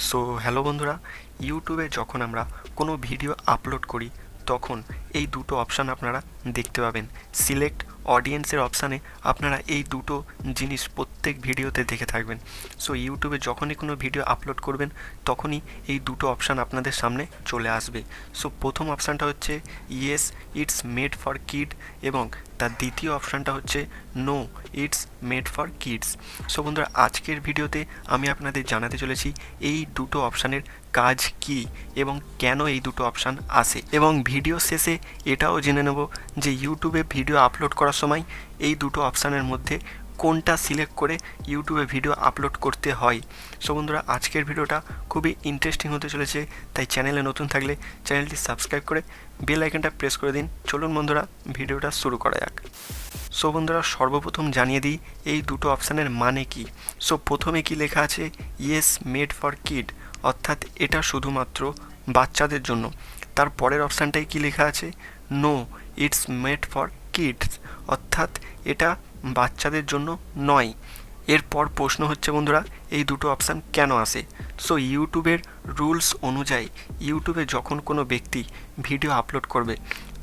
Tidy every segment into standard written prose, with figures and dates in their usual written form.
So hello বন্ধুরা, ইউটিউবে যখন আমরা কোনো ভিডিও আপলোড করি তখন এই দুটো অপশান আপনারা দেখতে পাবেন। সিলেক্ট অডিয়েন্সের অপশানে আপনারা এই দুটো জিনিস প্রত্যেক ভিডিওতে দেখে থাকবেন। সো ইউটিউবে যখনই কোনো ভিডিও আপলোড করবেন তখনই এই দুটো অপশান আপনাদের সামনে চলে আসবে। সো প্রথম অপশানটা হচ্ছে yes it's made for kid এবং তার দ্বিতীয় অপশানটা হচ্ছে no it's made for kids. So বন্ধুরা, আজকের ভিডিওতে আমি আপনাদের জানাতে চলেছি এই দুটো অপশানের কাজ কি এবং কেন এই দুটো অপশান আসে, এবং ভিডিও শেষে এটাও জেনে নেব যে ইউটিউবে ভিডিও আপলোড করার সময় এই দুটো অপশানের মধ্যে কোনটা সিলেক্ট করে ইউটিউবে ভিডিও আপলোড করতে হয়। সো বন্ধুরা, আজকের ভিডিওটা খুবই ইন্টারেস্টিং হতে চলেছে, তাই চ্যানেলে নতুন থাকলে চ্যানেলটি সাবস্ক্রাইব করে বেল আইকনটা প্রেস করে দিন। চলুন বন্ধুরা, ভিডিওটা শুরু করা যাক। সো বন্ধুরা, সর্বপ্রথম জানিয়ে দিই এই দুটো অপশানের মানে কি। সো প্রথমে কি লেখা আছে, ইয়েস মেড ফর কিড, অর্থাৎ এটা শুধুমাত্র বাচ্চাদের জন্য। তার পরের অপশানটাই কি লেখা আছে, no it's made for kids, অর্থাৎ এটা বাচ্চাদের জন্য নয়। এরপর প্রশ্ন হচ্ছে বন্ধুরা, এই দুটো অপশান কেন আসে। সো ইউটিউবের রুলস অনুযায়ী ইউটিউবে যখন কোনো ব্যক্তি ভিডিও আপলোড করবে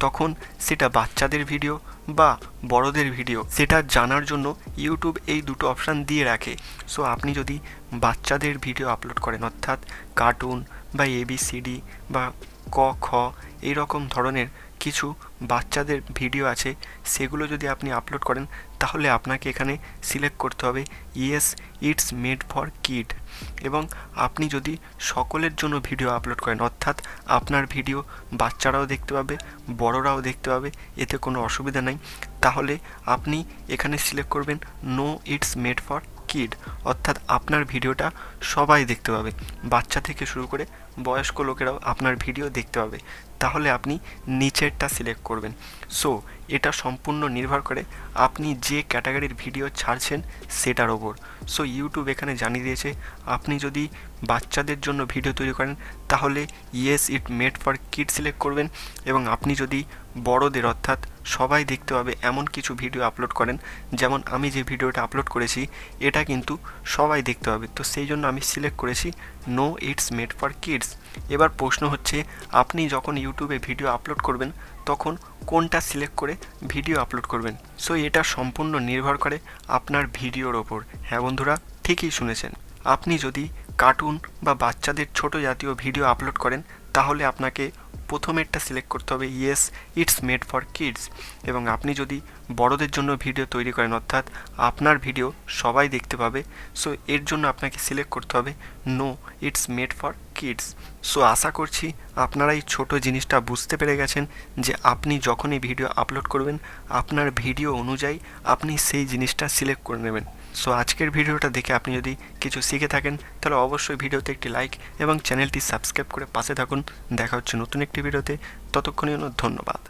তখন সেটা বাচ্চাদের ভিডিও বা বড়দের ভিডিও, সেটা জানার জন্য ইউটিউব এই দুটো অপশান দিয়ে রাখে। সো আপনি যদি বাচ্চাদের ভিডিও আপলোড করেন, অর্থাৎ কার্টুন বা ABCD বা ক খ এইরকম ধরনের কিছু বাচ্চাদের ভিডিও আছে, সেগুলো যদি আপনি আপলোড করেন তাহলে আপনাকে এখানে সিলেক্ট করতে হবে yes it's made for kid. এবং আপনি যদি সকলের জন্য ভিডিও আপলোড করেন, অর্থাৎ আপনার ভিডিও বাচ্চারাও দেখতে পাবে, বড়রাও দেখতে পাবে, এতে কোনো অসুবিধা নেই, তাহলে আপনি এখানে সিলেক্ট করবেন no it's made for kid, অর্থাৎ আপনার ভিডিওটা সবাই দেখতে পাবে, বাচ্চা থেকে শুরু করে বয়স্ক লোকেরাও আপনার ভিডিও দেখতে পাবে, তাহলে আপনি নিচেরটা সিলেক্ট করবেন। সো এটা সম্পূর্ণ নির্ভর করে আপনি যে ক্যাটাগরির ভিডিও ছাড়ছেন সেটার ওপর। সো ইউটিউব এখানে জানিয়ে দিয়েছে আপনি যদি বাচ্চাদের জন্য ভিডিও তৈরি করেন তাহলে yes it made for kid select করবেন, এবং আপনি যদি বড়দের অর্থাৎ সবাই দেখতে পাবে এমন কিছু ভিডিও আপলোড করেন, যেমন আমি যে ভিডিওটা আপলোড করেছি এটা কিন্তু সবাই দেখতে পাবে, তো সেই জন্য আমি সিলেক্ট করেছি no it's made for kids. এবার প্রশ্ন হচ্ছে, আপনি যখন ইউটিউবে ভিডিও আপলোড করবেন তখন কোনটা সিলেক্ট করে ভিডিও আপলোড করবেন। সো এটা সম্পূর্ণ নির্ভর করে আপনার ভিডিওর ওপর। হ্যাঁ বন্ধুরা, ঠিকই শুনেছেন। আপনি যদি কার্টুন বা বাচ্চাদের ছোট জাতীয় ভিডিও আপলোড করেন তাহলে আপনাকে প্রথমেরটা সিলেক্ট করতে হবে yes it's made for kids, এবং আপনি যদি বড়দের জন্য ভিডিও তৈরি করেন, অর্থাৎ আপনার ভিডিও সবাই দেখতে পাবে, সো এর জন্য আপনাকে সিলেক্ট করতে হবে no it's made for kids. So আশা করছি আপনারা এই ছোটো জিনিসটা বুঝতে পেরে গেছেন যে আপনি যখনই ভিডিও আপলোড করবেন আপনার ভিডিও অনুযায়ী আপনি সেই জিনিসটা সিলেক্ট করে নেবেন। সো আজকের ভিডিওটা দেখে আপনি যদি কিছু শিখে থাকেন তাহলে অবশ্যই ভিডিওতে একটি লাইক এবং চ্যানেলটি সাবস্ক্রাইব করে পাশে থাকুন। দেখা হচ্ছে নতুন একটি ভিডিওতে, ততক্ষণের জন্য ধন্যবাদ।